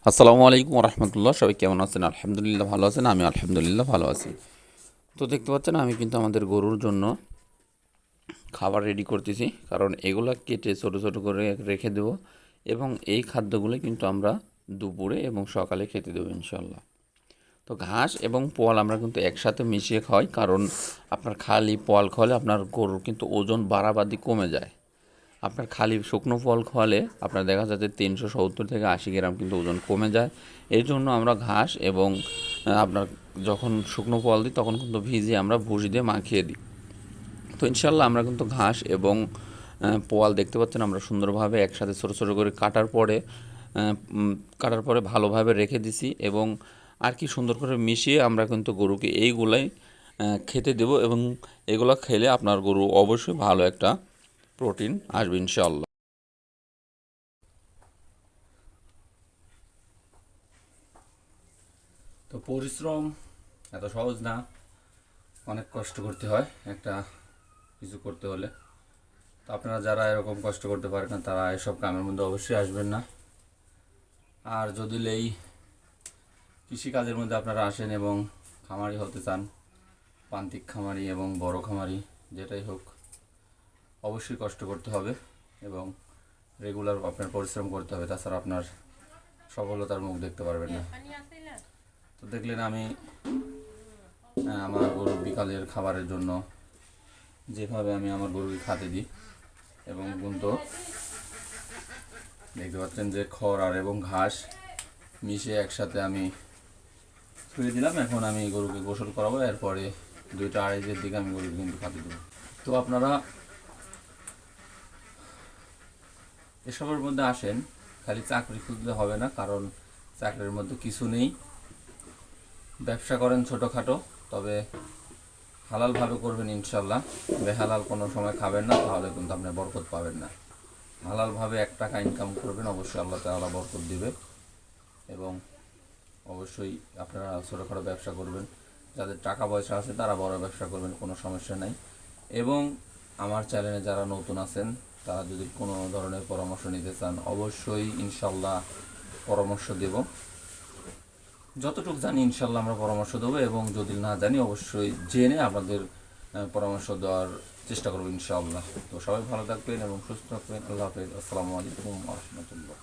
আসসালামু আলাইকুম রহমতুল্লাহ। সবাই কেমন আছেন? আলহামদুলিল্লাহ ভালো আছেন। আমি আলহামদুলিল্লাহ ভালো আছি। তো দেখতে পাচ্ছেন আমি কিন্তু আমাদের গরুর জন্য খাবার রেডি করতেছি, কারণ এগুলা কেটে ছোটো ছোটো করে রেখে দেবো এবং এই খাদ্যগুলো কিন্তু আমরা দুপুরে এবং সকালে খেতে দেবো ইনশাল্লাহ। তো ঘাস এবং পোয়াল আমরা কিন্তু একসাথে মিশিয়ে খাওয়াই, কারণ আপনার খালি পোয়াল খাওয়ালে আপনার গরুর কিন্তু ওজন বাড়াবাদি কমে যায়। আপনার খালি শুকনো ফল খাওয়ালে আপনার দেখা যাচ্ছে 370 থেকে 80 গ্রাম কিন্তু ওজন কমে যায়। এই জন্য আমরা ঘাস এবং আপনার যখন শুকনো ফল দিই তখন কিন্তু ভিজিয়ে আমরা ভুসি দিয়ে মাখিয়ে দিই। তো ইনশাল্লাহ আমরা কিন্তু ঘাস এবং পোয়াল দেখতে পাচ্ছেন আমরা সুন্দরভাবে একসাথে ছোটো ছোটো করে কাটার পরে ভালোভাবে রেখে দিছি এবং আর কি সুন্দর করে মিশিয়ে আমরা কিন্তু গরুকে এইগুলাই খেতে দেব এবং এগুলো খেলে আপনার গরু অবশ্যই ভালো একটা প্রোটিন আসবে ইনশাআল্লাহ। তো পরিশ্রম এত সহজ না, অনেক কষ্ট করতে হয় একটা কিছু করতে হলে। তো আপনারা যারা এরকম কষ্ট করতে পারেন না তারা এসব কামের মধ্যে অবশ্যই আসবেন না। আর যদি এই কৃষিকাজের মধ্যে আপনারা আসেন এবং খামারি হতে চান, প্রান্তিক খামারি এবং বড় খামারি যেটাই হোক, অবশ্যই কষ্ট করতে হবে এবং রেগুলার আপনার পরিশ্রম করতে হবে, তাছাড়া আপনার সফলতার মুখ দেখতে পারবেন না। তো দেখলেন আমি আমার গরুর বিকালের খাবারের জন্য যেভাবে আমি আমার গরুকে খাতে দিই এবং কিন্তু দেখতে পাচ্ছেন যে খড় আর এবং ঘাস মিশিয়ে একসাথে আমি ছুঁয়ে দিলাম। এখন আমি গরুকে গোসল করাবো, এরপরে 2টা-2:30-এর দিকে আমি গরুকে কিন্তু খাতে দেবো। তো আপনারা এসবের মধ্যে আসেন, খালি চাকরি খুঁজলে হবে না, কারণ চাকরির মধ্যে কিছু নেই। ব্যবসা করেন ছোটোখাটো, তবে হালালভাবে করবেন ইনশাল্লাহ। বেহালাল কোনো সময় খাবেন না, তাহলে কিন্তু আপনি বরকত পাবেন না। হালালভাবে 1 টাকা ইনকাম করবেন, অবশ্যই আল্লাহ তাআলা বরকত দিবে এবং অবশ্যই আপনারা ছোটোখাটো ব্যবসা করবেন। যাদের টাকা পয়সা আছে তারা বড় ব্যবসা করবেন, কোনো সমস্যা নাই। এবং আমার চ্যানেলে যারা নতুন আছেন তারা যদি কোনো ধরনের পরামর্শ নিতে চান, অবশ্যই ইনশাল্লাহ পরামর্শ দেব। যতটুকু জানি ইনশাল্লাহ আমরা পরামর্শ দেবো এবং যদি না জানি অবশ্যই জেনে আপনাদের পরামর্শ দেওয়ার চেষ্টা করবো ইনশাআল্লাহ। তো সবাই ভালো থাকবেন এবং সুস্থ থাকবেন। আল্লাহ হাফেজ। আসসালামু আলাইকুম ওয়া রাহমাতুল্লাহ।